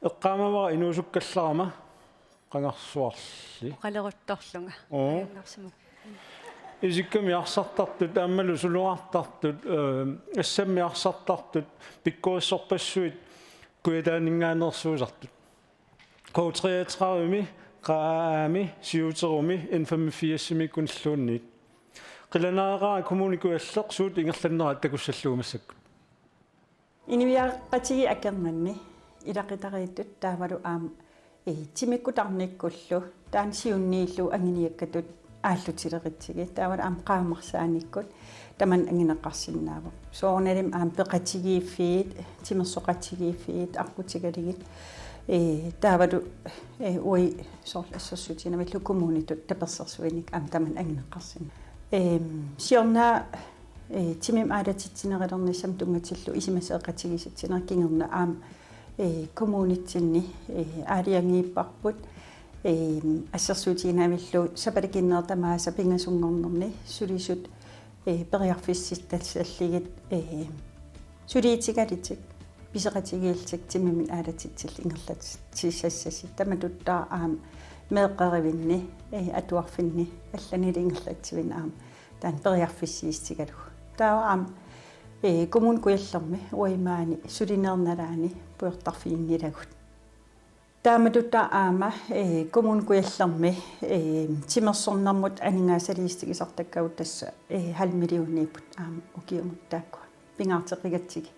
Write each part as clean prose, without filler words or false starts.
эққаамавара инуусуккалларама qangarsuarli qaleruttorlunga ангарсиму исикками арсартартут ааммалу сулуартартут ассамми арсартартут пиккуиссорпассуит куятаанингаанерсуусартут коутриатрарими qaami siuterumi N85 kunslluunniit qilanaaqaa kommunikualleq suut ingerlannerat takussalluumassakku Iniviaqatigi akermanni ilaqitariittut taavalu aam timikkutarnikkullu taan siunniillu anginiakkatut ааллутилеритсиги таавал аам qaamarsaaниkkut таман ангинеқарсиннаава соорналим аам пеқатигииффиит тимерсоқатигииффиит аққутигалигит таавалу уи соорлассерсутинамиллу коммунитут таперсерсуиник аам таман ангинеқарсин сиорнаа тимим аалатитсинерилернissam тунгатиллу исимасеэқатигиситсинер кингерна аам коммунитсинни аалиангииппарпут ассерсуутигинамиллу сапалакиннертамааса пингасунгорнерни сулисут периарфисситталлигит сулиитигалитик писеқатигиилтик тиммимин аалатитсил ингерлат тиссассаси таматуттаа аам меэққаривинни атуарфинни алланили ингерлатсивин аам таан периарфиссиистигалу таа аам коммун куяллерми уимаани сулинерналаани пуертарфииннилагут тааматутта аама коммун куяллерми тимерсорнэрмут анингаасалиистигисартаккаут тасса 0.5 миллиониппут аама укиумуттаакку пингаартеқигатсиги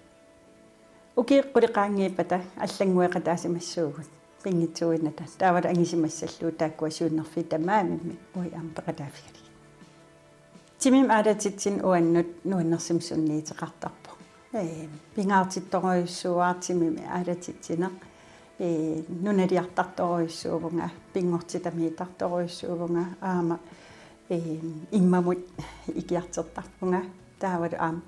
укиэққулиқаангииппата аллангуэқатаасимассуугут пингитсуинната таавала ангисимассаллуу тааккуа сиуннерфи тамаамимми уи аама пеқатаафигали тимим аалатитсин уаннут нуаннерсимсунниитеқартарпо пингаартитторуйуссууаартимими аалатитсинеқ нуналиартарторуйуссуувнга пингортитамиитарторуйуссуувнга аама иммамут икиартертарпунга таавалу аама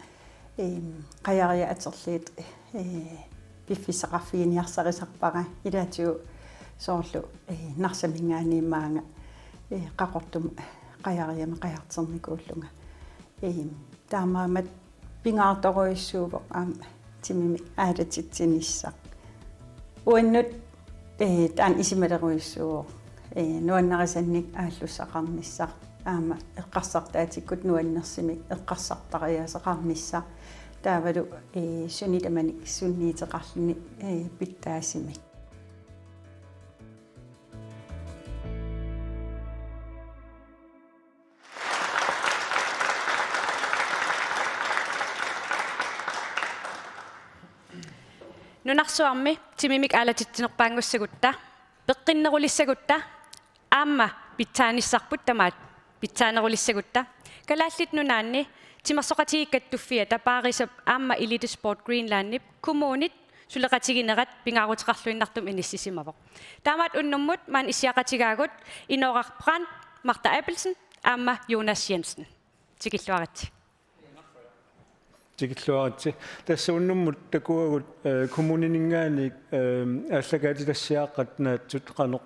қаяриа атерлиит пиффисеқарфигиниарсарисарпара илаатиу соорлу нарсамингаанимаанга қақортум қаяриама қаяртерникууллунга таамаамат пингаарторуйуссуувоқ аама тимими аалатитсиниссақ уаннут таан исималеруйуссуо нуаннарисанник ааллуссақарниссақ аама эққарсартаатиккут нуаннерсимик эққарсартариасеқарниссақ таавалу сунитамани сунниитеқарлни питтаасимик нунарсуарми тимимик аалатитсинерпаангуссагутта пеққиннерулиссагутта аама питсааниссарпут тамаат питсаанерулиссагутта калааллит нунаанни тимерсоқатигиккаттуффия тапаарисап аама Elite Sport Greenland коммунит сулеқатигинерат пингааруутеқарлуиннартум иниссисимавоқ таамаат уннэрмут маан исиақатигаагут инорарпран Марта Appelsen аама Jonas Jensen тикиллуарат тикиллуарати тассауннэрмут такуагут коммунинингаани ааллагаатилассиааққат наатсут қанеқ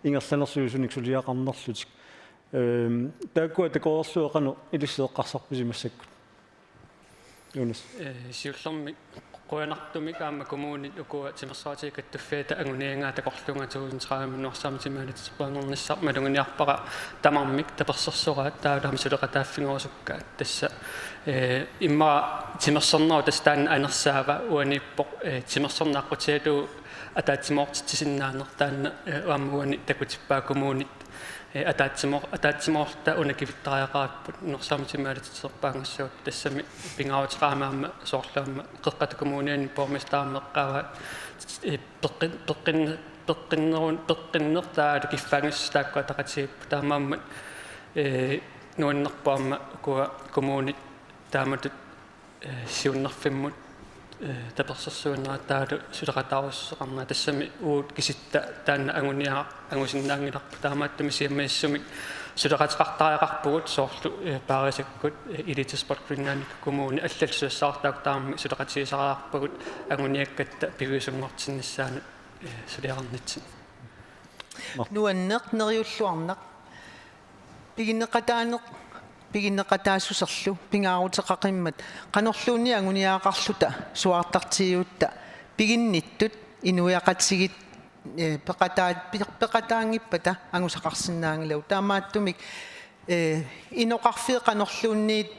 ингерланерсуусуник сулиақарнерлутик тааккуа такоорлуеқану илиссеэққарсарпусимассаккут Jonas сиуллерми қуянартумик аама коммунит укуа тимерсоатигиккаттуффиата агуниангаа такорлунга 2030 минуарсаамтимаалатсипаангорниссар малунгиарпара тамармик таперсерсораат таалаами сулеқатааффингорусуккаат тасса имма тимерсорнеру тастаан анерсаава уаниппоқ тимерсорнааққутиалу атаатсимоортитсиннаанер таанна уаммуани такутиппаа коммунит атаатсимоорта унакивиттариақараппут норсаамтимаалатсерпаангассуут тассами пингааутеқаамаама соорлаама қеққата коммуниани пормистаамеққава пеққиннертаа киффангас тааккуа тақатиип таамаама нуаннерпаама куа коммунит тааматут сиуннерфиммут таперсерсууннера таалу сулеқатааруссеқарнаа тассами уут киситта таанна агуниаа агусиннаангиларпу таамааттами сиаммаиссумик сулеқатеқартариақарпугут соорлу паарисаккут Elite Sport Greenland коммуни аллалсуассаартаак таамми сулеқатисараарпагут агуниаккатта пивисунгортиннссаана сулиарнитсин нуаннеқнериуллуарнеқ пигиннеқатаанеқ пигиннеқатаассусерлу пингаарутеқақиммат қанерлууни агуниаақарлута суаартартигиутта пигинниттут inuiaqatsigit peqataangippata angusaqarsinnaangilau taamaattumik inoqarfiiqanorluunniit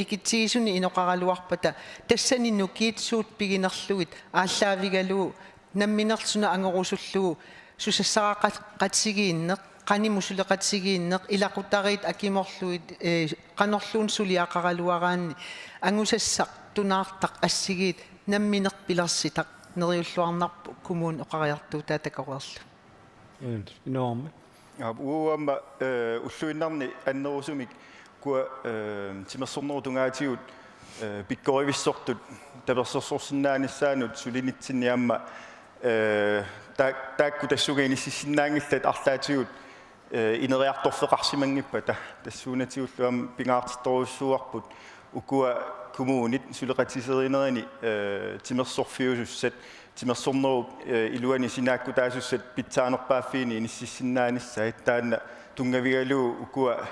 ikitsigисуни inoqaraluarpata тассани нукиитсуут пигинерлугит ааллаавигалуу намминерсуна ангорусуллугу сусассараақатсигииннеқ qaнимусулеқатсигииннеқ илақутариит акиморлуит qanorluun сулиақаралуараанни ангусассақ тунаартақ ассигиит намминеқ пилерситақ нериуллуарнарпу кумуун оқариартуу таатакорерлу Enorme. Uamma ulluinnarni annerusumik kua timersornertungaatigut pikkorivissortut tapersorsorsinnaanissaanut sulinitsinniamma taakku tassugainississinnaangillat arlaatigut ineriartorfeqarsimanngippa tassuunatiulluam pingaartittorussuarput ukua kumuunit suleqatiserineri timersorfiusussat timersorneruk iluani sinaakkutaasussat pitsaanerpaaffiini inississinnaanissa taanna tungavigaluu ukua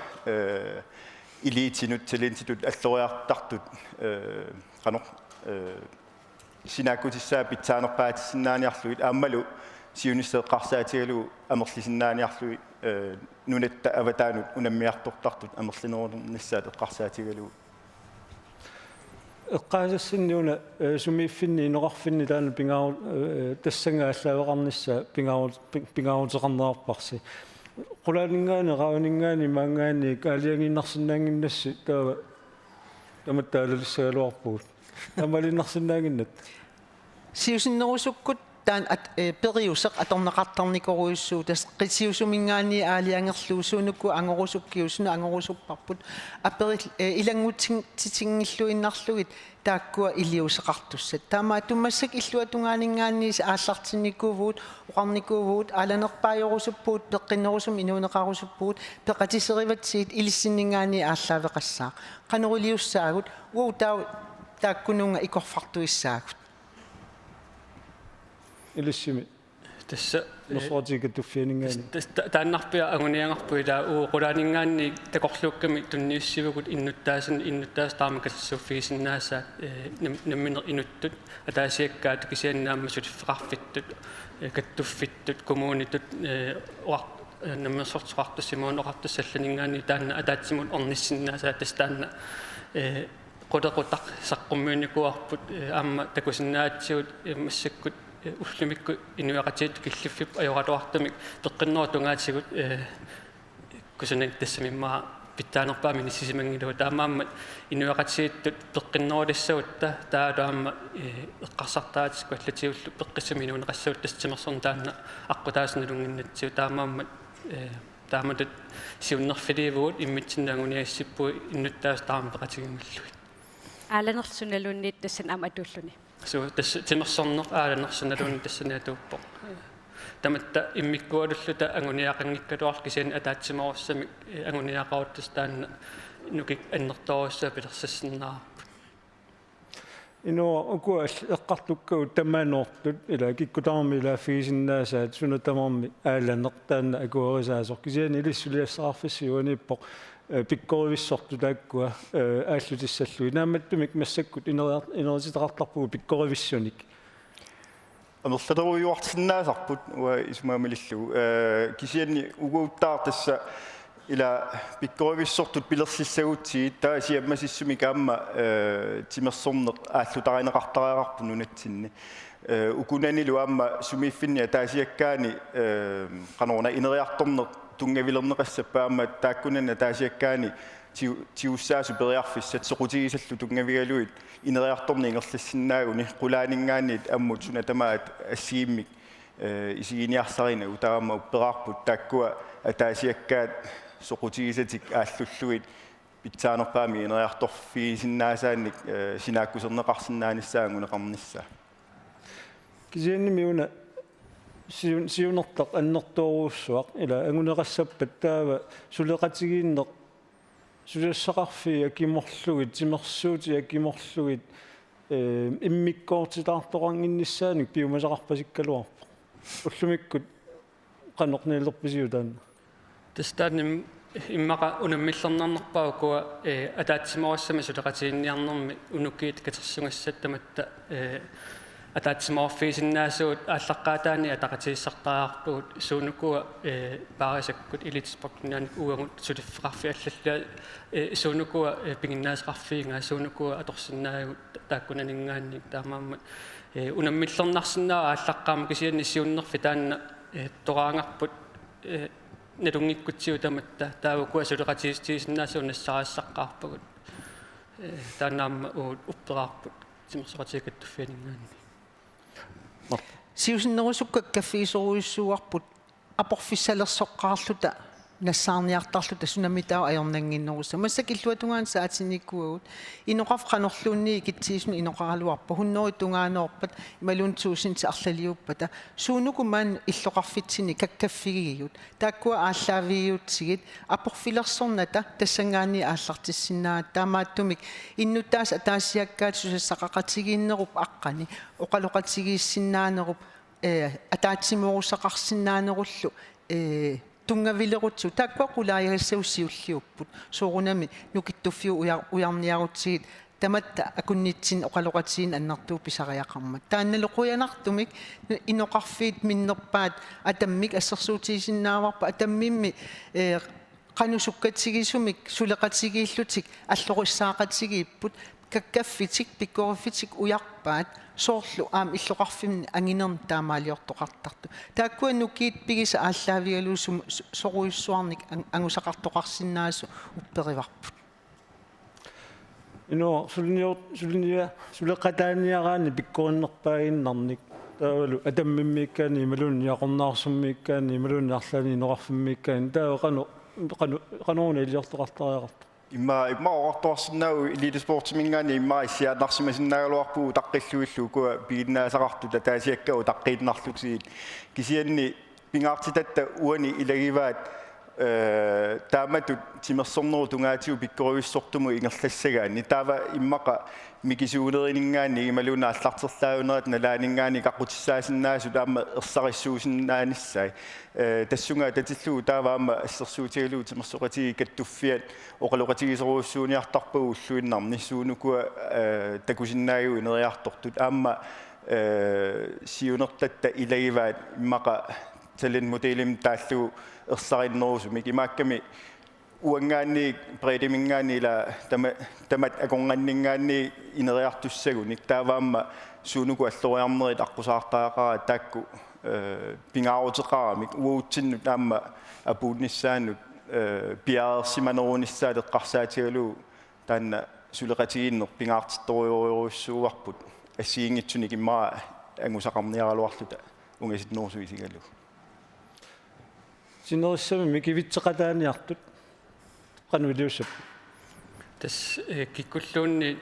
iliitinut talentitut alloriartartut qanor sinaakutissaa pitsaanerpaatissinnaaniarluit aammalu siunisseeqqarsaatigaluu amerlisinnaaniarluit nunatta avataanut unammiartortartut amerlinerunnissaat eqqarsaatigaluu эққаасассинниуна сумииффинни инеқарфинни таана пингау тассангааллаавеқарнisса пингауутеқарнерарпарси qulaanингаани раунингаани маангаани каалиангиннарсинаангиннасси таава таматтаалалиссагалуарпуут амалиннарсинаангиннат сиусиннерусуккут таан периусеқ аторнеқартарникоруйуссуу тас қитсиусумингаани аалиангерлуусуунукку ангорусуккиусуна ангорусуппарпут апери илангутситингиллуиннарлугит тааккуа илиусеқартуссат таамаа тумассак иллуатунгаанингааниис ааллартинникуувуут оқарникуувуут ааланерпаajorusuppuut пеққиннерусум инуунеқарусуппуут пеқатисериватсиит илиссиннингаани ааллаавеқассаа қанерулиуссаагут уу тааккунунга икорфартуиссаагут илиссими тасса носоотикаттуффианингаани тааннарпиа агуниангарпуи таа уулаанингаанни такорлуукками тунниуссивгут иннуттаас таамакассуффигисиннаасаа намминер инуттут атаасиаккаат кисианнааммасут феқарфиттут каттуффиттут коммуунитут наммерсортоқартассимуун оқартассалланингаани таанна атаатсимут орниссиннаасаа тастаанна qudaqutaq saqqummiunnikuarput aamma takusиннаатсиут массаккут уллумикку инуақатиит киллиффип ajoratuartamik peqqinnerutungaatsigут кусунан тассамиммаа питтаанерпаами ниссисимангилу таамааммат инуақатииттут peqqinnerulissagutta таалуамма эққарсартаатиску аллатиуллу пеққиссаминуунеқассуут тассимерсорн таанна аққутаасналунгиннатсиу таамааммат тааматут сиуннерфиливуут иммитсиннаангуниассиппуи иннуттаас таампеқатигингиллуи ааланерсуналуунниит тассан аама атууллуни so das timersorner aalannersunaluun tassaniatuuppo tamatta immikkualulluta anguniaqanngikkaluar kisian ataatsimarussami anguniaqauttas taanna nukik annertorussa pilersassinnaa инуа укуал эққартуккагу тамааноортут ила киккутаарми илааффигисиннаасаат сунатамарми ааланнертаанна акуерисаасор кисиани илиссулиассаарфиссиуаниппо пиккоривиссорту тааккуа ааллутиссаллуи нааматтумик массаккут инериситеқартарпугу пиккоривиссуник амерлатеруйуартиннаасарпут уа исмаамалиллу кисиани угууттаартасса ила пиккоривиссортут пилерсиссагутсигит таасиаммасиссуми каама тимерсорнеқ ааллутаринеқартариақарпу нунатсинни укунанилу аама сумииффинниа таасиаккаани канорна инериарторнеқ тунгавилернеқассаппаама тааккунанна таасиаккаани тиуссаасу периарфиссат соқутигисаллу тунгавигалуит инериарторни ингерлассиннаагуни qulaanингаанниит аммут сунатамаат ассииммик исигиниарсарина утаама уппераарпут тааккуа атаасиаккаат соқутигисатик ааллуллуит питсаанерпаами инериарторфигисиннаасаанник синааккусернеқарсинааниссаангунеқарнissaa кисианними уна сиунертақ аннертооруссуақ ила агунеқассаппат таава сулеқатигииннеқ сулиассақарфи акиморлугит тимерсуути акиморлугит иммиккоортитаарторангиннissaаник пиумасақарпасиккалуарпо уллумиккут qanорнилерписиу таанна тастааним иммаqa унаммиллернарнерпаукуа атаатсимаруссами сулеқатигинниарнерми унуккиит катерсунгассаттаматта атаатсиморфисиннаасуут ааллаққаатаани атақатииссартаартуут суунукуа паарисаккут илитспортунаани уангут сулиффеқарфи аллаллаа суунукуа пигиннаасеқарфиингаа суунукуа аторсиннаагут тааккунанингаанник таамааммат унаммиллернарсинаа ааллаққаама кисианни сиуннерфи таанна тораангарпут налунгиккутсиу таматта таавукуа сулеқатиистиисиннаасуу нассараассаққарпагут тааннаама уппераарпут тимерсоқатиикаттуффианингаанни сиусиннерусукка каффиисоруиссуарпут апорфиссалерсоққаарлута нассаарниартарлута сунамитаа аернангиннеруса массакиллуатунгаан саатиниккуагут иноқарф қанерлуунни китсиисну иноқаралуарпа хуннери тунгаанеорпат ималунтуусинти арлалиуппата суунукумаан иллоқарфитсини каккаффигигиут тааккуа ааллаавииутсигит апорфилерсорната тассангаани ааллартиссинаа таамааттумик иннутаас атаассиаккаат сусассақақатигииннеруп аққани оқалоқатигииссиннаанеруп атаатсиморусақарсиннаанеруллу тунгавилерутсу тааккуа qulaajagassaussiulliupput soorunami nukittufiu ujarniarutsigit tamatta akunnitsin oqaloqatiin annartuu pisariaqarmat taannaloquyanartumik inoqarfiit minnerpaat atammik assersuutiisinnaavарpa atammimmi qanusukkatigisumik suleqatigiillutik allorissaaqatigiipput kakkafitik pikkorfitik ujarpaat soorlu aam illoqarfimni anginern taamaaliortoqartartu taakkua nukiit pigisa ааllaavigaluusum soruissuarnik angusaqartoqarsinnaasu upperivarput ino suleqataaniaraani pikkorinnerpaaginnarnik taavalu atammimmiikkaani imalunniaqornaarsummikkaani imalunniarlani inoqarfimmiikkaani taava qanuuna iliortoqartariaqartu имма оорторсиннау элитспортимингаани имма иссиаанарсимасиннаагалуарпуу таққиллуиллу куа пигиннаасақартута таасиаккау таққииннарлуксиит кисианни пингаартитатта уани илагиваат тааматут тимерсорнеру тунгаатиу пиккоруиссортуму ингерлассагаани таава иммақа микисуунеринингаани ималуна аллартерлаавунерат налаанингаани қаққутиссаасиннаасу таама ерсариссуусиннааниссай тассунга татиллуу тааваама ассерсуутигалуу тимерсоқатиги каттуффиат оқалоқатигисоруussууниартарпагу уллуиннарни суунукуа такусиннаагу инериартортут аама сиунертатта илагиваат иммақа тален моделим тааллуу ерсариннерусумик имаакками уангаанни предимингаани ила тамат аконганнингаанни инериартуссагуник тааваама суунуку аллориарнерит аққусаартаақара таакку пингаарутеқарамик уутсинну таама апуунниссаанут пиаарсиманеруниссаат эққарсаатигалуу таанна сулеқатигииннер пингаартитториориуссууарпут ассиингитсуник иммаа ангусақарниаралуарлута унгаситнерусуисигалу синериссами микивитсеқатааниартут qanuiliussap тас киккуллуунни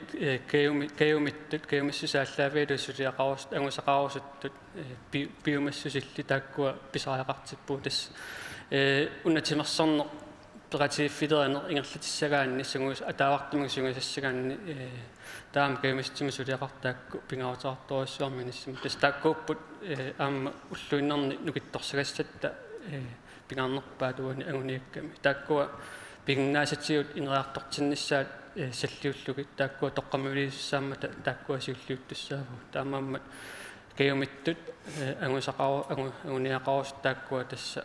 кеумиссусааллаавиалу сулиақарус ангусақарусуттут биумассусилли тааккуа писариақартиппуу тас унатимерсорнеқ ператииффилеринер ингерлатиссагаанни сунгус атаавартимуг сунгусассагаанни таам кеумиссиму сулиақартаакку пингаутаартуассуарминиссиму тас тааккууппут аама уллуиннерни нукитторсагассатта пингаарнерпаатуани агуниакками тааккуа пигиннаасатсиут инериартортиннissaат саллиуллугит тааккуа тоққамулииссааммата тааккуа сиуллиуттуссааву таамааммат кеумиттут агуниақарус тааккуа тасса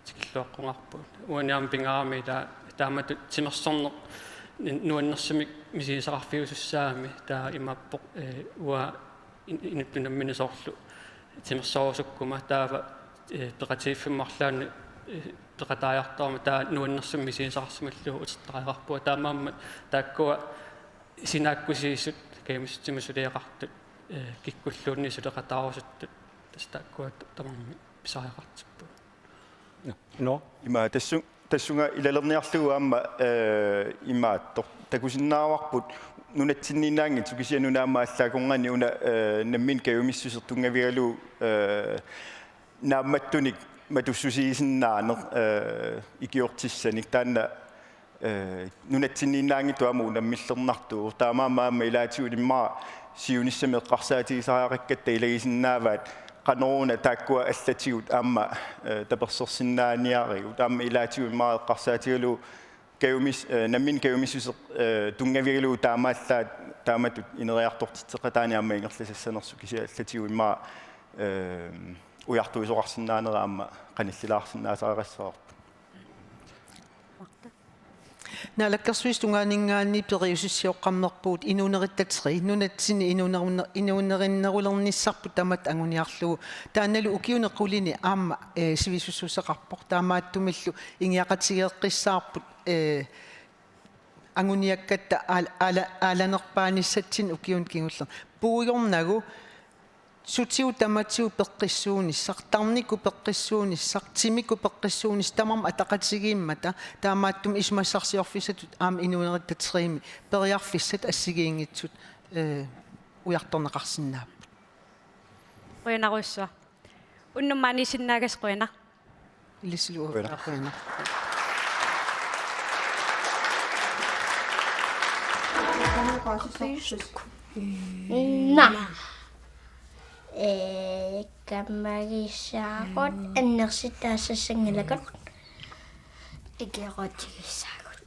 тикиллуаққунгарпу уаниам пингаарами тааматут тимерсорнеқ нуаннерсимик мисисақарфиусуссаами таа имаппоқ уа инуттунамминисоорлу тимерсоорусуккума таава пеқатииффиммарлаани пеқатаajартарма таа нуаннерсимми сиисақарсималлуу утертариақарпуа таамаамма тааккуа синааккусииссут кеимиссиму сулиақартут киккуллуунни сулеқатаарусуттут тас тааккуа тамарми писариақартиппу no има тассунга илалерниарлугу аама имааттор такусиннааварпут нунатсиннинаанги тукисианунаама аллааконгани уна наммин кеумиссусертунгавигалу наамматтуник матуссусиисиннаанер икиортиссаник таанна нунатсиннинаанги туаму наммиллернартуу таамаамаама илаатиулиммаа сиуниссамеэққарсаатигисариақаккатта илагисиннааваат qanuuna taakkua allatigut aamma tapersersinnaaниаригу таама илаатиуммаа эққарсаатигалу keumis nammin keumissus tungavirilu taamatut ineriartortitteqataani amma ingerlasassanersu kisiallatigu imma ujartuisoqarsinnaanera amma qanillaarsinnaasaqassaqarpu Naalakkarsuis tunganingaanni periusissiоққаммерпуут инунериттатри нунатсини инунериннерулернissarpu tamat anguniarlugu taannalu ukiunequlini aamma sivisussuusaqarpoq taamaattumillu ingiaqatigеэққиссаарпут anguniakkatta ааланерпааниссатсин ukiun kinguller puujornagu sutiu tamatiu peqqissuunissaq tarniku peqqissuunissaq timiku peqqissuunis tamam ataqatigiimmata taamaattum ismassarsiorfissatut aam inuunerittatteriimi periarfissat assigiingitsut ujartorneqarsinnaap qoyanaruissua unnummaanisinnagas qoyana ilisilu qoyana Na. Kammagissaaqut annersitaassassangalakut ikiaqatigissaaqut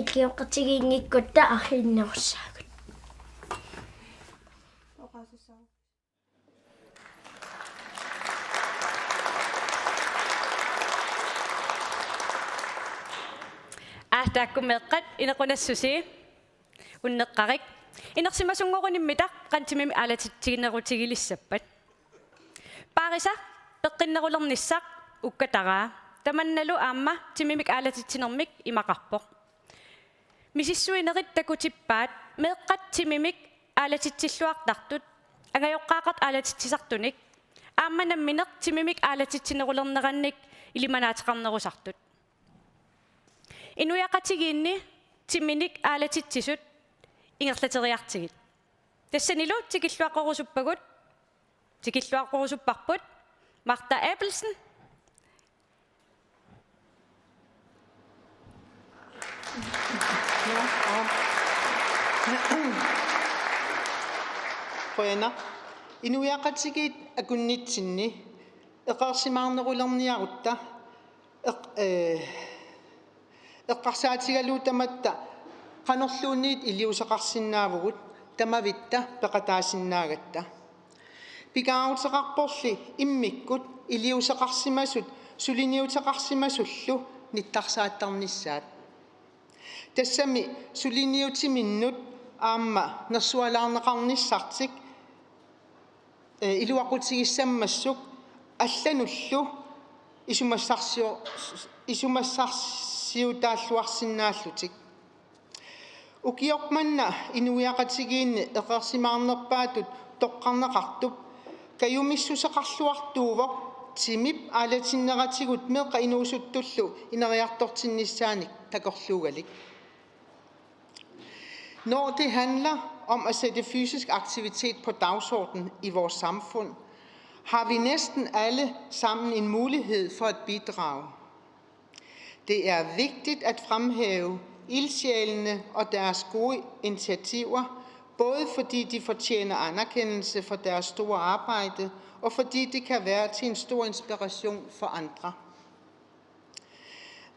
ikiaqatigiingikkutta arlinnerussaaqut taakkumeeqqat inequnassusi unneqqarik inersimasunngorunimmitaq qantimimi aalatitsiginerutigilissapat paarisa peqqinnerulernissaq ukkataraa tamannalu aamma timimik aalatitsinermik imaqarpoq misissuinerit takutippaat meeqqat timimik aalatitsilluartartut angajoqqaaqat aalatitsisartunik aamma nammineq timimik aalatitsinerulernerannik ilimanaateqarnerusartut inuyaqatigiinni timminik aalatitsisut ingerlateriartigit tassanilu tikilluaqorusuppagut tikilluaqorusupparput Martha Appelsen qoyana inuyaqatigit akunnitsinni eqarsimaarnerulerniarutta eqqarsaatigaluutamatta qanorluunniit iliusaqarsinnaavugut tamavitta peqataasinnaaгаtta pigaaruteqarporli immikkut iliusaqarsimasut suliniutaqarsimasullu nittarsaattarnissaat tassami suliniutiminnut aamma nersualaarneqarnissartik iluaqutigissammassuk аллануллу исумассарсиутааллуарсинааллутик укиорманна инуиақатигиинни эқарсимаарнерпаатут тоққарнеқартуп каюмиссусеқарлуартуувоқ тимип аалатиннератигут меэқа инуусуттуллу инериартортиннissaаник такорлуугалик Når det handler om at sætte fysisk aktivitet på dagsordenen i vores samfund, har vi næsten alle sammen en mulighed for at bidrage. Det er vigtigt at fremhæve ildsjælene og deres gode initiativer, både fordi de fortjener anerkendelse for deres store arbejde, og fordi det kan være til en stor inspiration for andre.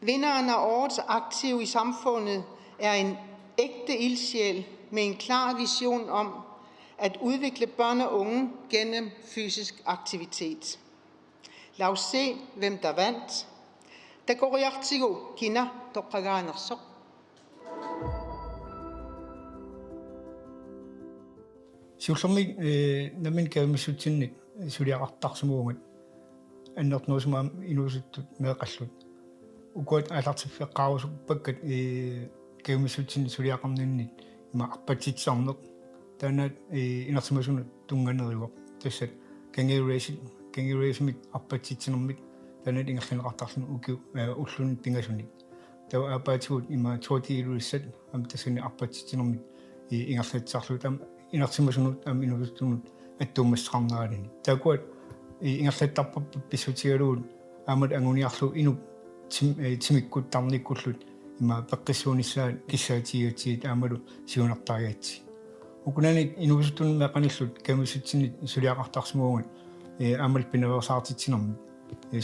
Vinderen af årets aktiv i samfundet er en ægte ildsjæl med en klar vision om at udvikle børn og unge gennem fysisk aktivitet. Lad os se, hvem der vandt. Der går jeg til kina toqagaanersoq. Siullermik namin kaamisutsinnik suliaqartarsumuungat annertnuusumaam inuusuttut meeqallut ukuat aalartiffiqqaarusuk pakkat kaamisutsin suliaqarninnit ima arpatitsarneq taanat inersimasunut tunganeriuq tassat kangireesimik arpatitsinermik taanat ingerlineqartarsunu ukiu ullunit pingasunik tawa apaatigut ima tuutiiluissat am tassani arpatitsinermik ingerlatsarlut am inersimasunut am inuusuttunut attuummassaqarneralini takuat ingerlattarpappat pissutigaluut aamat anguniarlu inuk timikkut tarnikkullut ima peqqissuunissaat kissaatigiatiit aamalu siunartariatsi ukunanik inuusuttun meqanillut kaamisutsinit suliaqartarsumuungat aamal pinaversaartitsinermit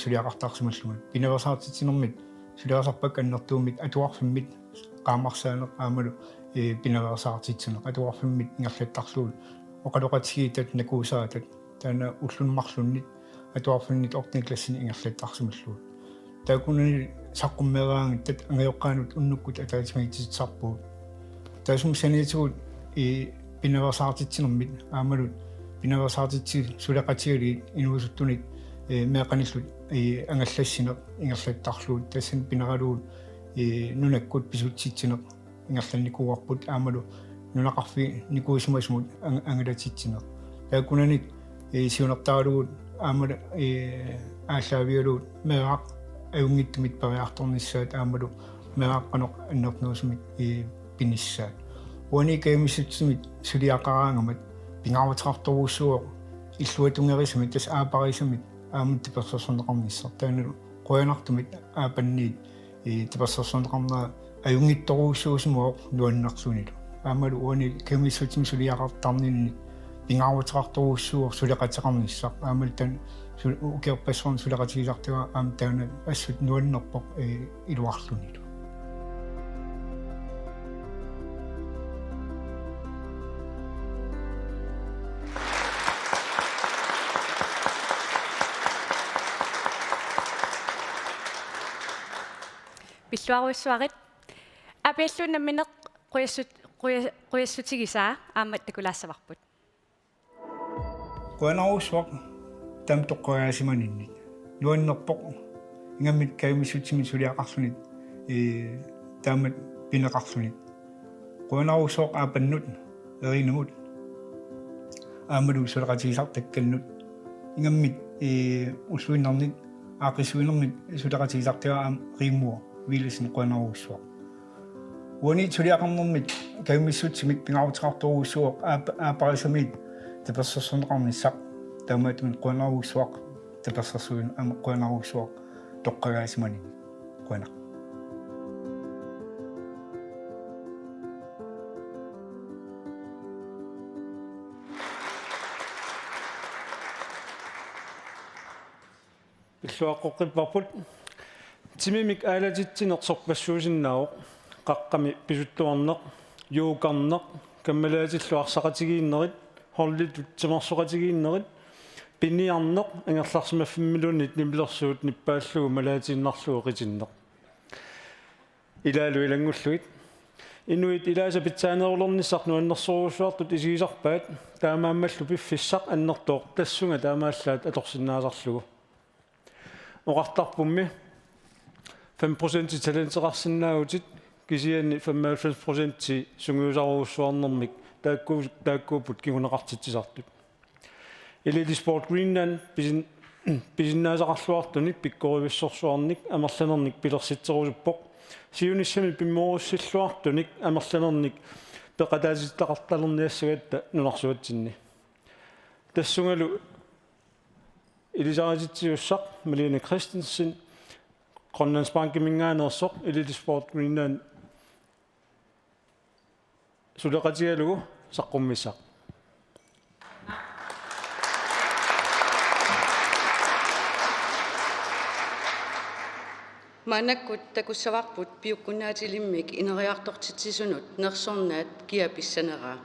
suliaqartarsimallumat pinaversaartitsinermit suliaqarpak annertuumit atuarfimmit qaammarsaane aamalu pinaversaartitsuneq atuarfimit ingerlattarluut oqaloqatigiitat nakuusaatat taana ullunmarlunnit atuarfinnit ortniklassini ingerlattarsimulluut taakunani saqqummeeraangittat angayoqqaanut unnukkut ataatimaititsarpuut taasum saniitugut pinaversaartitsinermit aamalut pinaversaartitsi suleqatigili inuusuttunit meaqanillut angallassineq ingerlattarluut tassan pineraluut nunakkut pisutsitsineq ingerlannikuuarput aamalu nunaqarfi nikuusimasmut angalatitsineq taakunanit siunertaalugut aamala ааллаавиулуут меэрақ аюнгиттумит париарторнissaат аамалу меэаққанеқ аннернуусумит пиниссаат уани каимиссутсумит сулиақараангамат пингаарутеқарторуссуоқ иллуатунгерисумит тас аапарисумит аамут типерсерсонеқарниссар таанеру қуянартумит аапанниит типерсерсонеқарнаа аюнгитторуссуусумооқ нуаннарсунилу аамалу уани каимиссутсум сулиақартарнинни пингаарутеқарторуссуоқ сулеқатеқарниссар аамал тан укерпассорн сулеқатигисартуа аам таана ассут нуаннерпоқ илуарлунилу пиллуаруиссуарит апиаллуунамминеқ қуяссутигисаа аамат такулаассаварпут қуанаруусуақ там тоққояасиманиннит нуаннерпоқ ингаммит каимиссутсими сулиақарсунит таамат пинеқарсунит қуанаруусуақ аапаннут эринумут аамалу сулеқатигисар такканнут ингаммит уллуиннарнит аақисуинермит сулеқатигисартиа аам риммуа вилисин қуанаруусуақ уани сулиақарнэрмит каимиссутсимит пингаарутеқарторуусуоқ аапарисамит типерсерсонеқарниссақ таамаатумит қуанаруусуақ типерсерсуин ама қуанаруусуақ тоққагаасимани қуана иллуаққоққиппарпут тимимик аалатитсинерсорпассуусиннаавоқ қаққами писуттуарнеқ юукарнеқ каммалаатиллуарсақатигииннерит хорлитут тимарсоқатигииннерит пиниарнеқ ангерларсимаффиммилунит нимлерсуут ниппааллугу малаатииннарлугу қитиннеқ илаалу илангуллуит инуит илааса питсаанерулерниссақ нуаннерсоруусуартут исигисарпаат таамааммаллу пиффиссақ аннертооқ тассунга таамааллаат аторсиннаасарлугу оқартарпумми 5% талентеқарсинаагутит кисиани 95% сунгиусаруussуарнэрмик тааккуупут кигунеқартитсисартут Elite Sport Greenland писиннаасақарлуартуник пиккоривиссорсуарник амерланерник пилерситсерусуппоқ сиунissami пимморуссиллуартуник амерланерник пеқатааситтақарталерниассагатта нунарсуатсинни тассунгалу Elisabeth Malene Christensen Grønlands Bank mingaanерсоқ Elite Sport Greenland сулеқатигалугу саққуммисақ манаккут такуссаварпут пиуккунаатилиммик инериартортитсисунут нерсорнаат киаписсанераа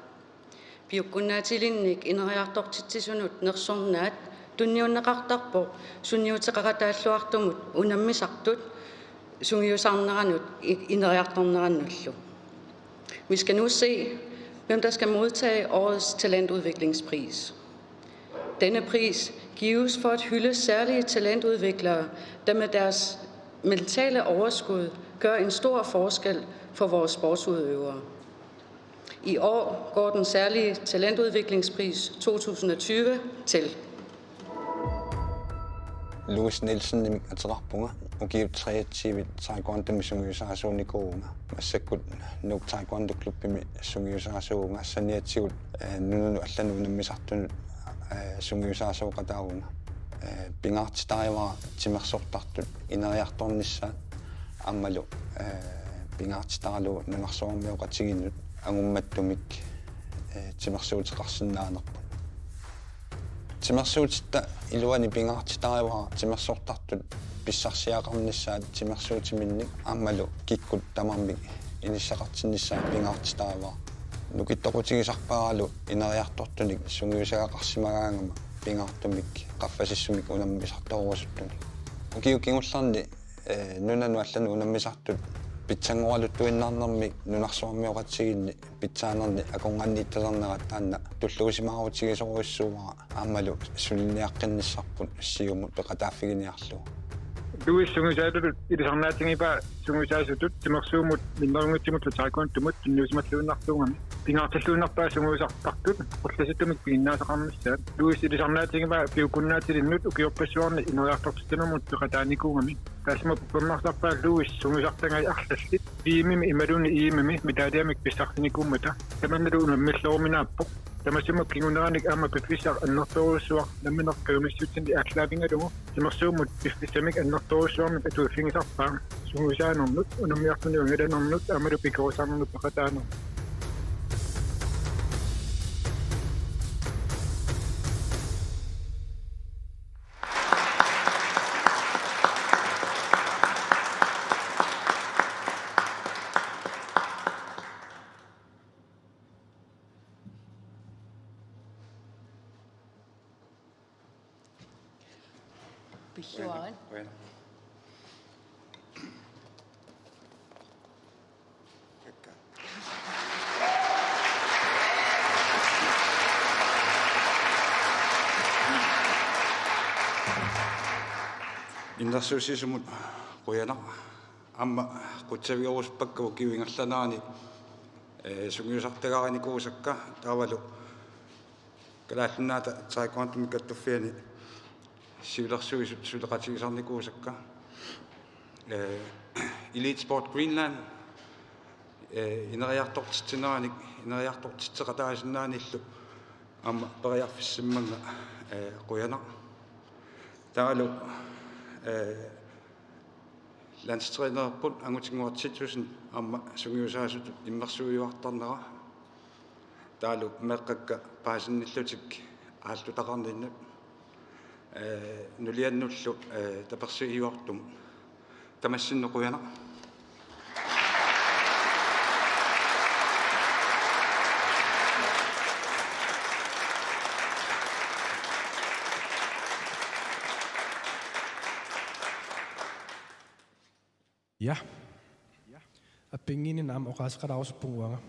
пиуккунаатилинник инериартортитсисунут нерсорнаат тунниуннеқартарпо сунниутеқаратааллуартумут унаммисартут сунгиусарнеранут инериарторнераннуллу. Vi skal nu se, hvem der skal modtage årets talentudviklingspris. Denne pris gives for at hylde særlige talentudviklere, der med deres mentale overskud gør en stor forskel for vores sportsudøvere. I år går den særlige talentudviklingspris 2020 til Louis Nielsen nimi aterarpunga ukiut 23 taekwondo sungiusaasuunikuunga massakut nuk taekwondo klubbimi sungiusaasuunga saniatsigut nununu allanuunammisartunut sungiusaasuuqataaruunga pingaartitariwa timersortartut ineriartornissaat ammalu pingaartitaralu nunarsoormiuqatiginnut angummattumik timersuuteqarsinnaanerput timersuutitta iluani pingaartitariwa timersortartut pissarsiaqarnissaat timersuutiminnik ammalu kikkut tamarmik инissaqartinnissaa пингаартитааваа нукиттоқутигисарпааралу инериарторtuник сунгиусагақарсимагаангама пингаартумик qaffasissumik unammisartoruasuttuni укиукингулларни нунану аллану унаммисартут питсангоралуттуиннаарнэрми нунарсуармиоқатсигинни питсаанерни аконганниитталернерат таанна туллугисимаарутигисоруиссуувара аамалу суллиаққинниссарпут ассигумут пеқатааффигиниарлу Luissungusaalut ilisarnaatigipa sungusaasutut timersuumut minneruнгутсимут лутаакуунтумут тинниусматлууннартуугами пингаарталлууннарпаа сунгуисартартут улласитумик пигиннаасақармиссаат луис илисарнаатигипа пиукуннаатилиннут укиорпассуарни инериартортутанумут пеқатааникуугами таасма пуккернартарпаа луис сунгусартангай арлаллит иимими ималуни иимими митаалиамик писсартиникууммата таманналу унаммиллоорминааппо тамасимак кингунераник аама пипписар аннэрторуссуар намминеркаумиссутсини аклаавингалугу тимерсуумут пиффисамик аннэрторуссуарми атуиффигисарпаа сунгусаанернут унаммиартуни унгаланернут аамалу пикорусаарнернут пақатаанер Pissuaren. Innersuusisumut quyana amma qutsavigoruspakkau kivingerlanaani sungiusartagaranikuusakka taavalu kalaallunaata taekwondo-mikkattufiani siulersuisut suleqatigisarnikuusakka Elite Sport Greenland ineriartortitsineranik ineriartortitseqataasinnaaanillu amma periarfissimanga quyana taalu landstrænerput angutinguartitusen amma sungiusaasut immersuujuartarnera taalu meqqakka paasinillutik aallutaqarninnut nuliannullu tapersiiuartum tamassinnequyana Ja. Apengini nam oqaasqalaarusuppunguanga.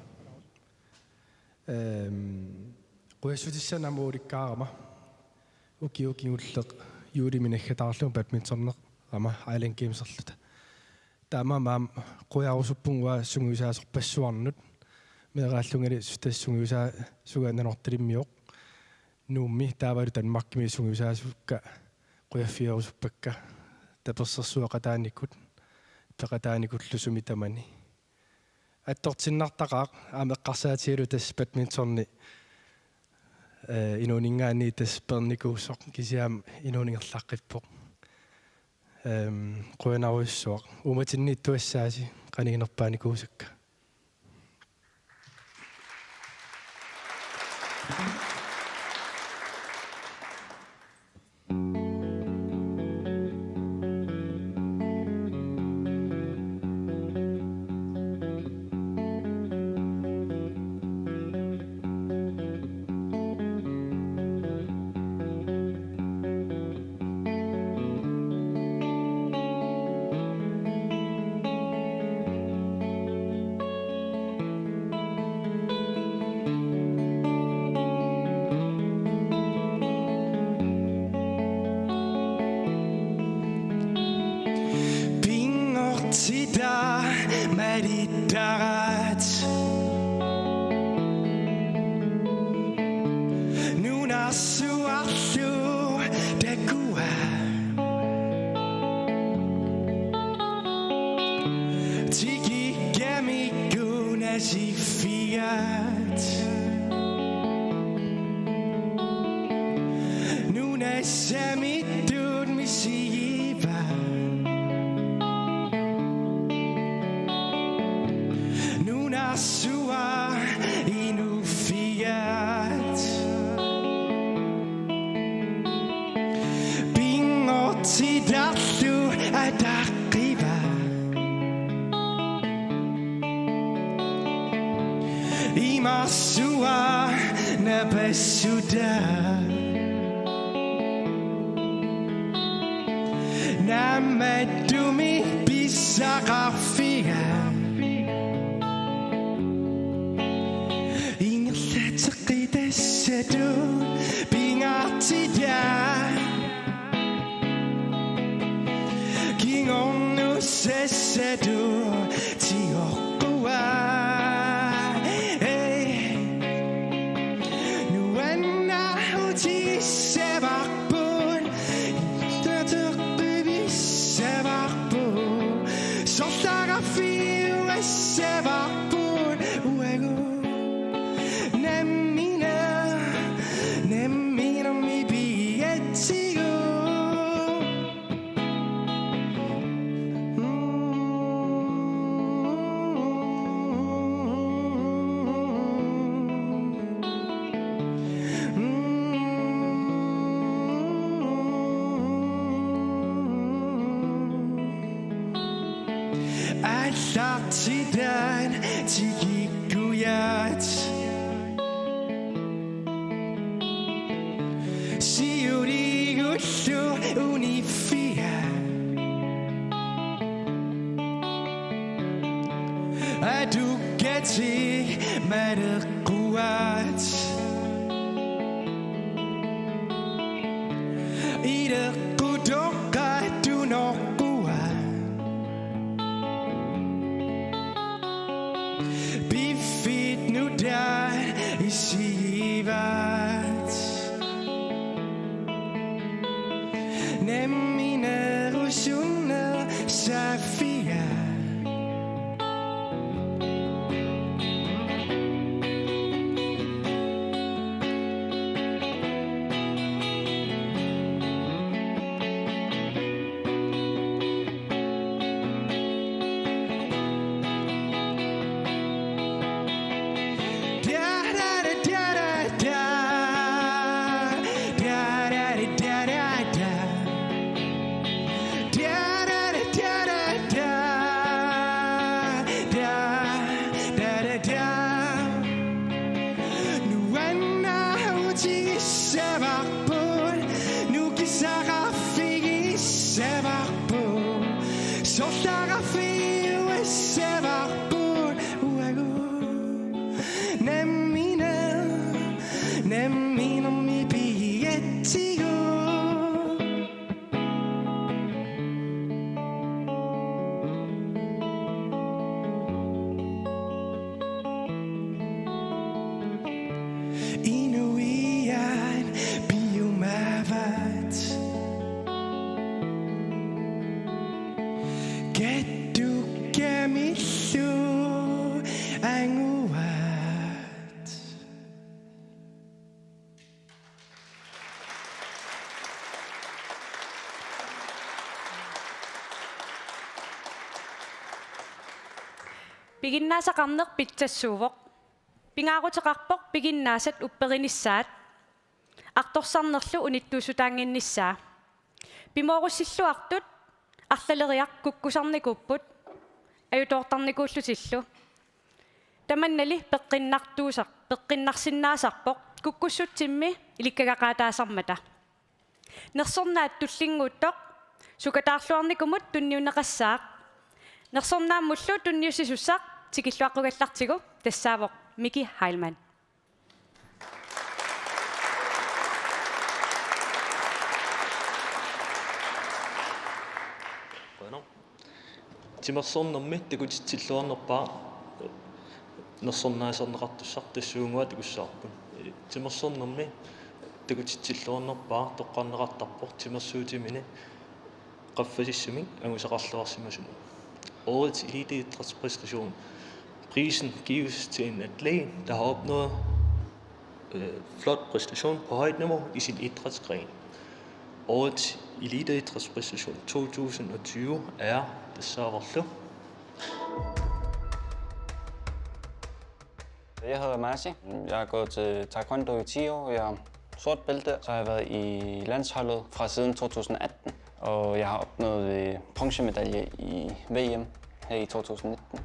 Quyassutissan amuulikkaarama. Ukiukiulleq yuuli minaggatarluun badmintonneq ama Island Games-erluta. Taama maam quyarusuppunguа sunguisaasorpassuarnut. Meeraallungali tassunguisaa sugaananortilimmiuq. Nuummi taavalu Danmarkimi sunguisaasukka quyaffiarusuppakka tapersersuaqataanikut. Peqataanikуллусуми тамани атторtinnartaqaaq aameqqarsaatigalu tas badmintorni inuuningaani tas pernikuussoq kisiam inuuningerlaqqippoq qoyanaruissuaq umatinniittuassaasi qaniginerpaanikuusakka Masua na besuda na medumi bisa kafia ingat sakit sedu pingati dia kingon nu sedu tiokua Atatidan tigikuyat siuri gusto unifia adukati madakuat ida kudoka dunok Bifit nu der i sivat Nemmine rusuner Safia Piginnaasaqarneq pitsassuuvoq pingaarutеқарпоқ пигиннаасат упперинissaat арторсарнерлу унитtuusutaanginnissaa пимооруссиллуартут арлалериақ куккусарникуппут аютоортарникууллутиллу таманнали пеққиннарсиннаасарпоқ куккуссутсимми иликкагақаатаасармата нерсорнаат туллингууттоқ сукатаарлуарникумут тунниунеқассаақ нерсорнааммуллу тунниуссисуссаақ тикиллуаққугаллартигу тассаавоқ Miki Heilmann. Bueno. Timmersornermi tikutitsilluarnerpaa nersornaasarneqartussaq tassuungua tikussаарpun. Timmersornermi tikutitsilluarnerpaa toqqarneqartarpoq timersuutimini qaffasissumik angusaqarluarsimasunu. Årets eliteidrætspræstation. Prisen gives til en atlet, der har opnået flot præstation på højt niveau i sin idrætsgren. Årets eliteidrætspræstation 2020 er desværre. Jeg hedder Marci. Jeg har gået til taekwondo i 10 år. Jeg er sort bælte. Så har jeg været i landsholdet fra siden 2018. Og jeg har opnået bronzemedalje i VM her i 2019.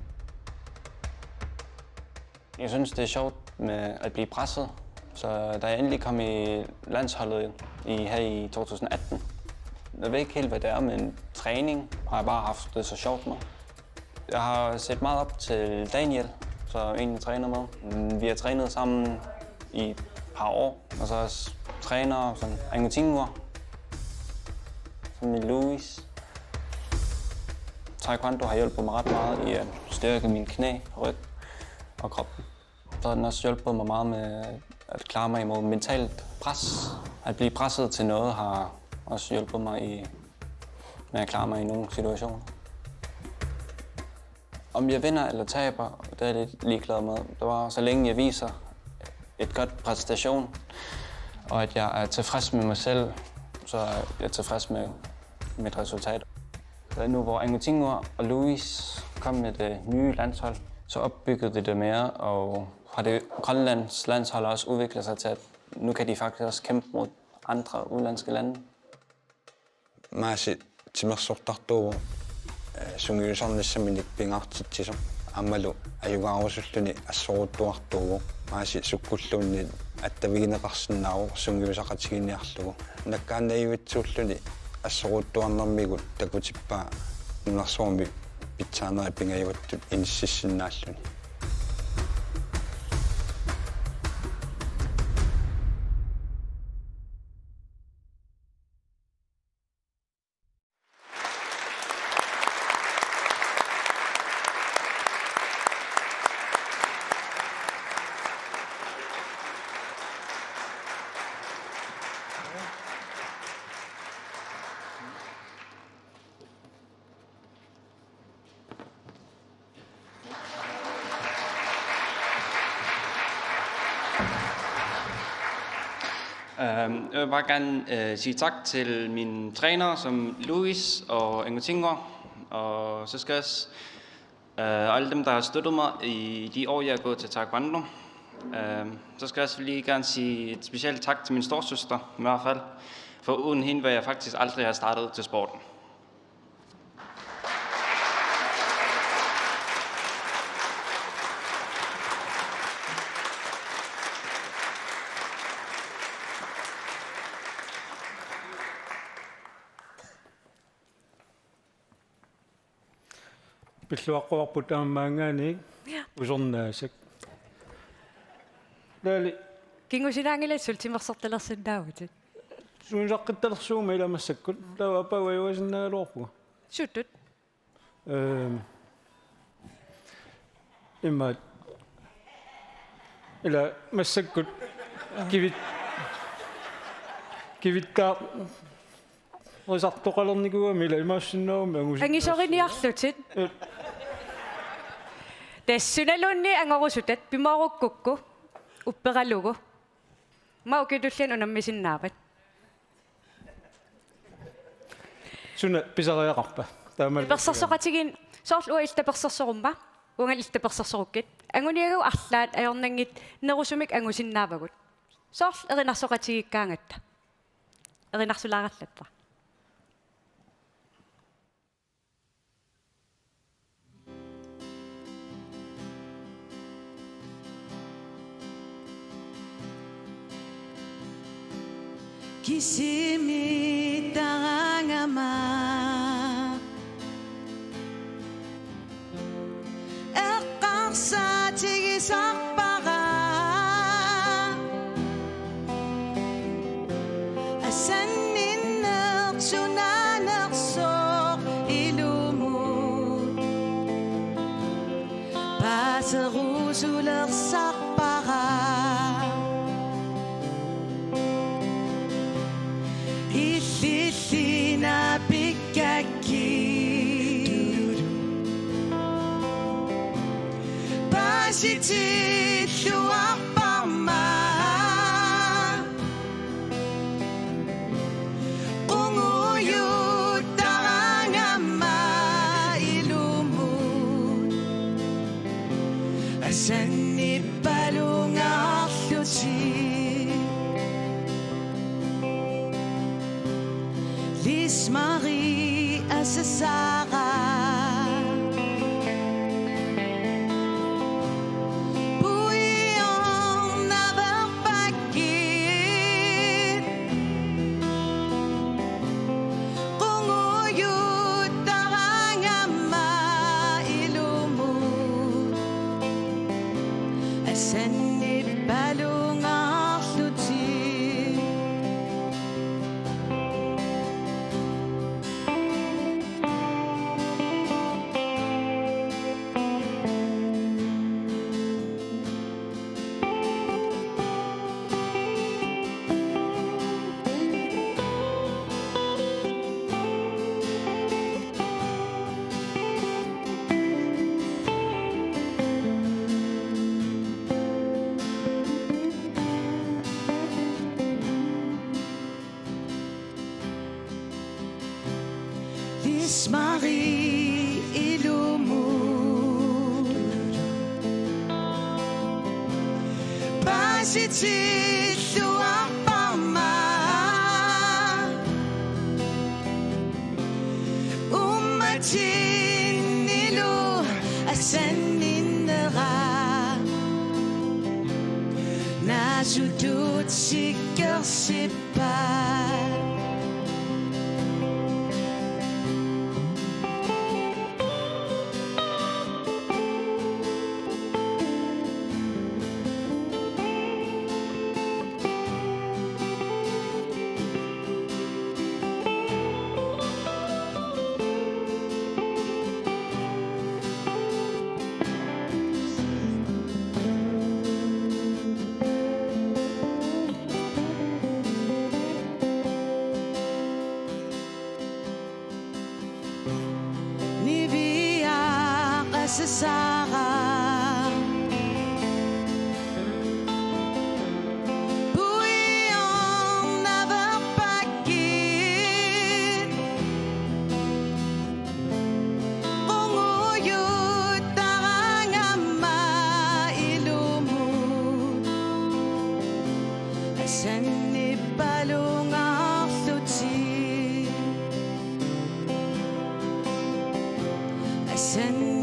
Jeg synes, det er sjovt med at blive presset. Så da jeg endelig kom i landsholdet her i 2018, jeg ved ikke helt, hvad det er, men træning har jeg bare haft det så sjovt med. Jeg har set meget op til Daniel, så en træner med. Vi har trænet sammen i et par år, og så også træner som Angutingur, som Louis. Taekwondo har hjulpet mig ret meget i at styrke mine knæ, ryg og kroppen. Så har den også hjulpet mig meget med at klare mig imod mentalt pres. At blive presset til noget har også hjulpet mig med at klare mig i nogle situationer. Om jeg vinder eller taber, det er jeg lidt ligeglad med. Det var så længe jeg viser et godt præstation, og at jeg er tilfreds med mig selv, så er jeg tilfreds med mit resultat. Så nu hvor Angutingur og Louis kom med det nye landshold, så opbyggede det mere, og har det Grønlands landshold også udviklet sig til, at nu kan de faktisk også kæmpe mod andre udlandske lande. Maasi timersortartuugu sungiusarnissamini pingaartitsisum аммалу аюгаарусуллуни ассорутtuartuugu маasi суккуллуунни аттавигинеқарсинаару сунгиусақатигиниарлугу наккаанаивитсууллуни ассорутtuarnermigут такутиппаа нунарсуурми питсаанери пингаиваттут иниссиссиннааллуни Jeg vil bare gerne sige tak til mine trænere som Louis og Angutingur, og så skal jeg også alle dem, der har støttet mig i de år, jeg har gået til Taekwondo. Så skal jeg også lige gerne sige et specielt tak til min storsøster, i hvert fald, for uden hende vil jeg faktisk aldrig have startet til sporten. Pilluaqquarput aammaangaani usornaasak laali kingusilaangilassul timersortalersinnaavut suunsaqqittalersuuma ilamassakkut tawa apauajuasinnaaluorpuga suttut imma ila massakkut kivittaa risartoqalernikuami ila imaassinnaaumi angisoriniarlutit tassunalunni angorusutat pimarukkukku upperalugu maukitullan unammisinnaaqat suna pisariaqarpa taammal persersoqatigin soorlu istapersersorumma ungal istapersersorukkit anguniagu arlaat ajornangit nerusumik angusinnaavagut soorl erinarsoqatigikkaangatta erinarsulаарallappa Kisimitaangama eqqarsaatigissarpaqa assanninneersunaanersoq ilumut paaserusulersarpaqa Illina pikkakki Pasitilluarparma Qunguyuttarangama ilumut Asannipalungaarluti Marie Asasara Bouillon Lis Marie ilumut Pasitillu appama Ummatin ilu asaninera Nasudut sikker sippat Sesara Bouillon never paket Unguyut tarangama ilumut Asan ni balungar luti Asan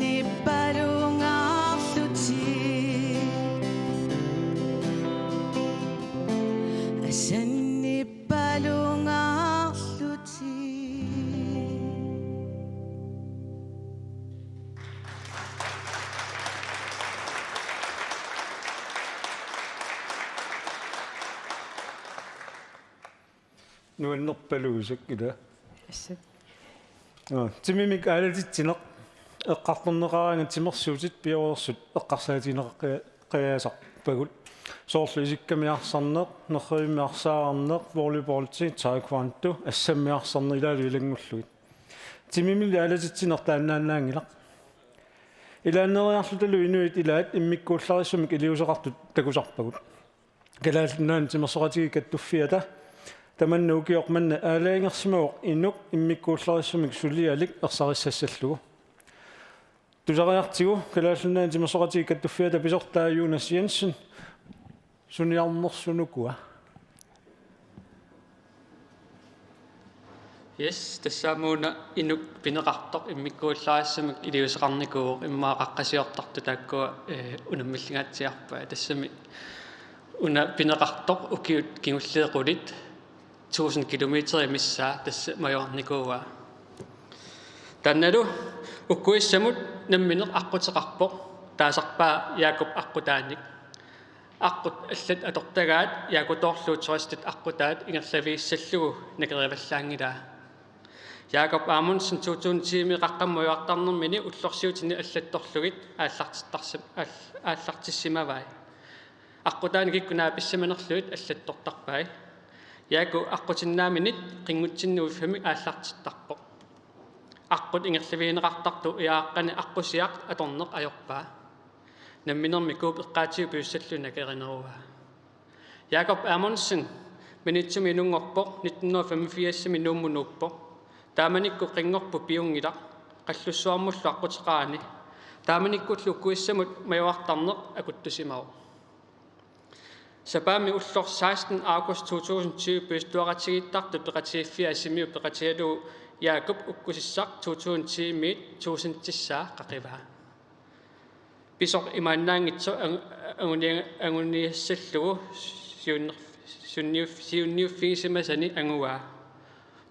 нуаннерпалуусак ила тимимик аалатитсинеқ эққарторнеқаранга тимерсуутит пиорерсут эққарсаатинеққаяасарпагут соорлу исиккамиарсарнеқ нерримиарсаарнеқ волейболти таеквондо ассаммиарсарне илаалу илангуллуит тимимил аалатитсинер тааннааннаангилақ илааннериарлуталу инуит илаат иммиккуулларissumик илиусеқартут такусарпагут калаалнаан тимерсоқатиги каттуффиата таманнуукиорманна аалаингерсимауқ иннук иммиккуулларissumик сулиалик ерсариссассаллугу тусариартигу калаалнаан тимерсоқатиги каттуффиата писортаа Юнас Jensen суниарнерсунукуа Yes, тассаамууна инук пинеқартоқ иммиккуулларissumик илиусеқарникуу иммаақаққасиортарту тааккуа унаммиллигаатсиарпаа тассами уна пинеқартоқ укиут кигуллеэқулит 1000 километер миссаа тасса маёрникуа танналу уккуиссамут намминеқ аққутеқарпоқ таасарпаа Яакоб аққутааник аққут аллат атортагаат яакуторлуутеристат аққутаат ингерлавииссаллугу накериваллаангилаа Jakob Amundsen 2010 qaqammuartarnermini ullorsiutini allattorlugit aallartissimavai аққутааникиккунаа писсаманерлуит аллатторtarpai яаку аққутиннааминит қингутсиннуиффами ааллартиттарпоқ аққут ингерлавиинеқартарту иааққани аққусиақ аторнеқ ajorpaa намминерми кууп эққаатиу пиуссаллуна керинеруа Jakob Amundsen минитсуми нунгорпоқ 1985 нууммунууппоқ тааманикку қингорпу пиунгила қаллуссуармуллу аққутеқаани тааманиккуллу куиссамут маjuartarneq акуттусимау сапаами уллор 16 август 2020 пиstuaqatigittartu peqatiiffiasimiu peqatialu Jakob ukkusissaq 2010 mit 1000 tissaa qaqivaa pisor imaannaangitsu anguniassallugu siunniuffiisimasani anguaa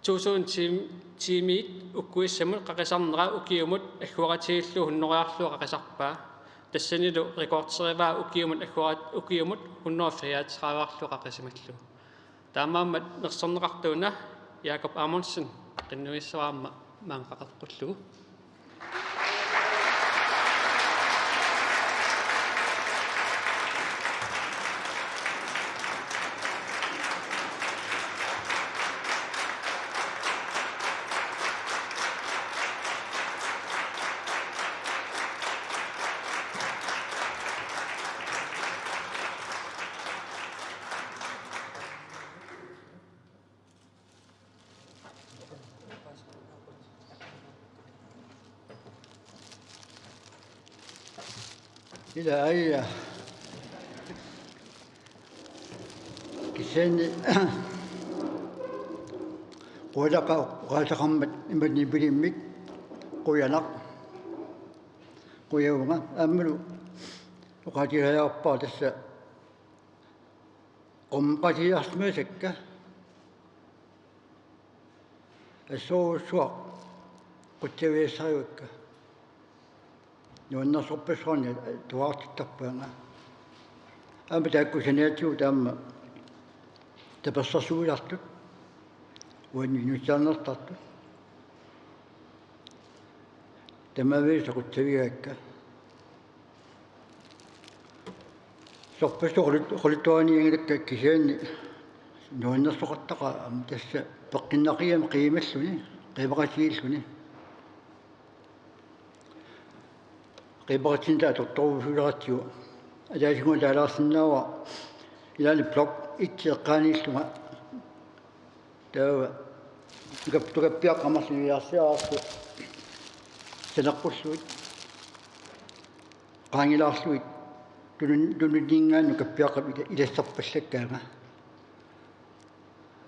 2010 mit ukkuissamut qaqisarnera ukiumut agguaratigillu hunnoriarlu qaqisarpaa тассанилу рекордсериваа укиумут 134 qaqisimallu таамааммат нерсорнеқартууна Jakob Amundsen qinnuissavaamma маанқақеққуллугу إلى أي كسين قولك قاتخمت إمني بريمك قوينك قويونا أملو وقاتي هيا أبادس قاتي أسمسك السوق قلت ويسايوك يوانا صبصوني دوات التقبانا أما تاكو سناتي ودام تبصصوا لاتك ونجانا تاتك تما ويسا قلت وياك صبصوا قلتواني ينك كيساني يوانا صغطاقا أما تسا بقينا قيمة سوني قيمة سوني قيبغتين تاع تطور في الراتيو أجا يكون تاع راسنا إلى البلوك إتقاني سما تاو تقبيا قمص الياسياس تنقل سويت قاني لا سويت دون دينغان نقبيا قبيا إلى سب السكامة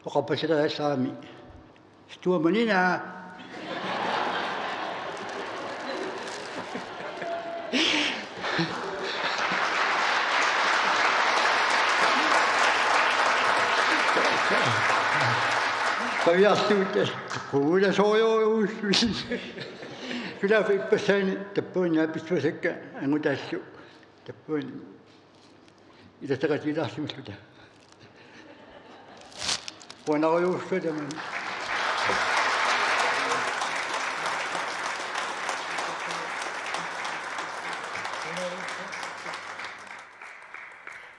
وقبل سلا سامي استوى منينا فيا سويت قولا سويو كلا في بسان تبوني بسوسك أنا داسو تبوني إذا تغطي داسو مثله وانا غير شده من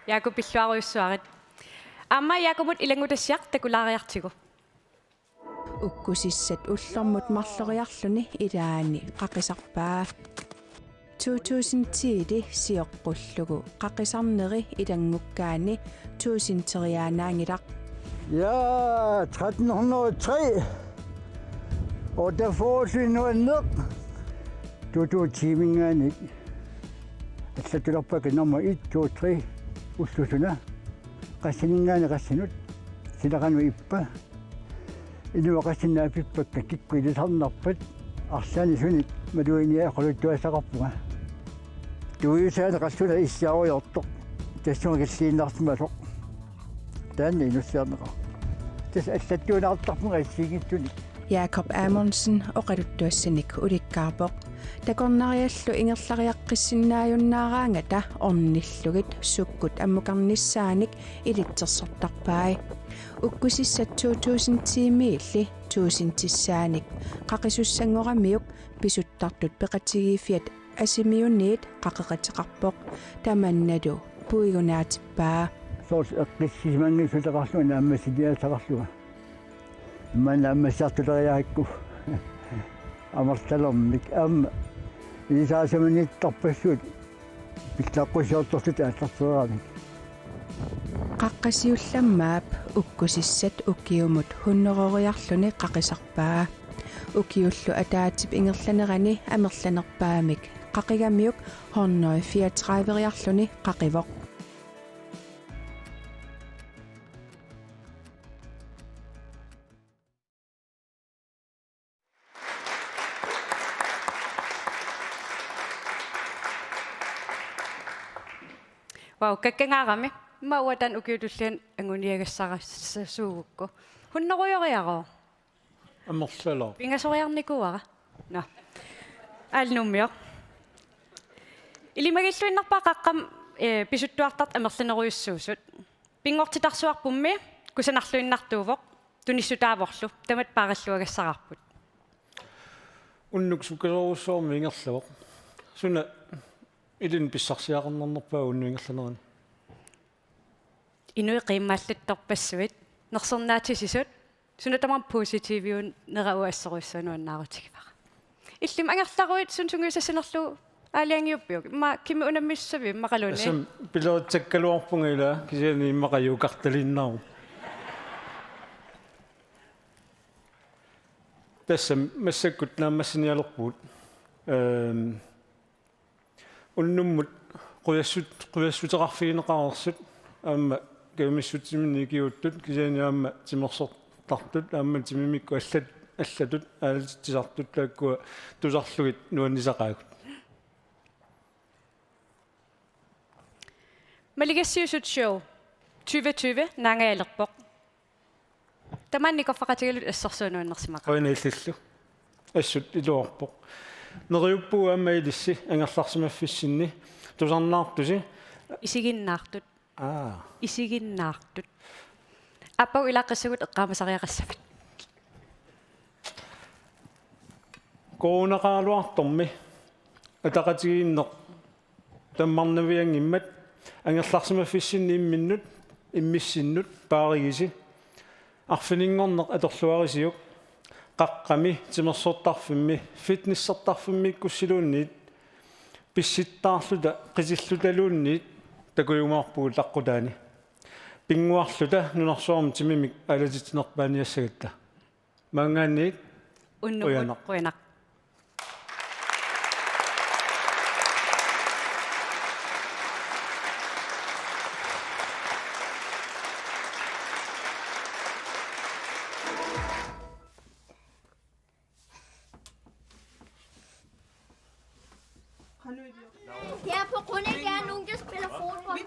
Jakob Biswaruissuarit. Amma Jakobut ilangutassiaq takulaariartigu. Ukkusissat ullermut marleriarluni ilaani qaqisarpaa 2010 siоққуллугу qaqisarneri ilangukkaani 1000-teriaanaangilaq. Ja, 1303. Og der får sig noget ned. Du timingerne. Altså det er på nummer 1, 2, 3. Ustusuna. Qassiningane qassinut. Sidaqanu ippa. Inu qassinna pippa kikku ilisarnarpat. Arsani sunit maduinia quluttuasaqarpuga. Tuisaan qassula issiaruyortoq. Tassugissiinartumasoq. Tanni nussiarneqa. Tasattuunartarpunga issigittuni. Jakob Amundsen oqaluttuassanik ulikkaarpoq takornariallu ingerlariaqqissinnaajunnaaraangata ornillugit sukkut ammukarnissaanik ilitsersortarpai ukkusissat 2000-tiimiilli 1000-tissaanik qaqisussangorammiuk pisuttartut peqatigiifiat asimiuniit qaqeqateqarpoq tamannadu puigunaatippaa soos eqqissimangi sutaqarluuna ammassidiasaqarluga man ammassartuleriaakku amartalermik amma isaasamanittarpassuut pillaqqussuortortut aallarteraamik qaqqasiullammaap ukkusissat ukiumut hunneroriarluni qaqisarpaa ukiullu ataatip ingerlanerani amerlanerpaamik qaqigamiuk hornoi 34-riarluni qaqivoq. Wow, kakkangaarami mauatan ukiutullian anguniagassarassuugukku hunnerujoriaro амерлалоо пингасориарникуара на алнуммио илимагиллуиннарпаа қаққам писуттуартарт амерланеруйуссуусут пингортитарсуарпумми кусанарлуиннартуувоқ туниссутааворлу тамат паараллуагассарарпут уннук сукалоруссуорми ингерлавоқ суна илин писсарсиақарнернерпаа уннуингерланерани инуи қиммааллатторпассуит нерсернаатисисут сунатамар позитивиун нерауассоруссануаннаарутигивара иллим ангерларуит сунсунгуисассанерлу аалиангиуппиук ма кими унаммиссави мақалуни асам пилоотсаккалуарпунгила кисиани иммақаюукарталиннару тассам массаккут нааммассиниалерпуут уннуммут quyassutaqarfigineqarersut aamma kaumissutiminni kiuttut kisianiaamma timorsortartut aamma timimikku аллатут аалатитсартут тааккуа тусарлугит нуаннисақаагут малигассиусут шоу 2020 наангаалерпоқ таманникорфақатигалут ассорсуунуаннерсимақа оинаиллиллу ассут илуарпоқ нериуппуу аама илисси ангерларсимаффиссинни тусарнаартуси исигиннаартут исигиннаартут аппау илаққиссагут эққаамасариақассават коронақаалуарторми атақатигииннеқ таммарнавиангиммат ангерларсимаффиссинни имминнут иммиссиннут пааригиси арфинингорнеқ аторлуарисиук қаққами тимерсуортарфимми фитнессертарфиммиккуссилуунниит писситтаарлута қисиллуталуунниит такуйумаарпугу лаққутаани пингуарлута нунарсуарми тимимик алатитинерпааниассагатта маангаанниит уннуқуянақ Ja, på grund af, at der er nogen, der spiller fodbold.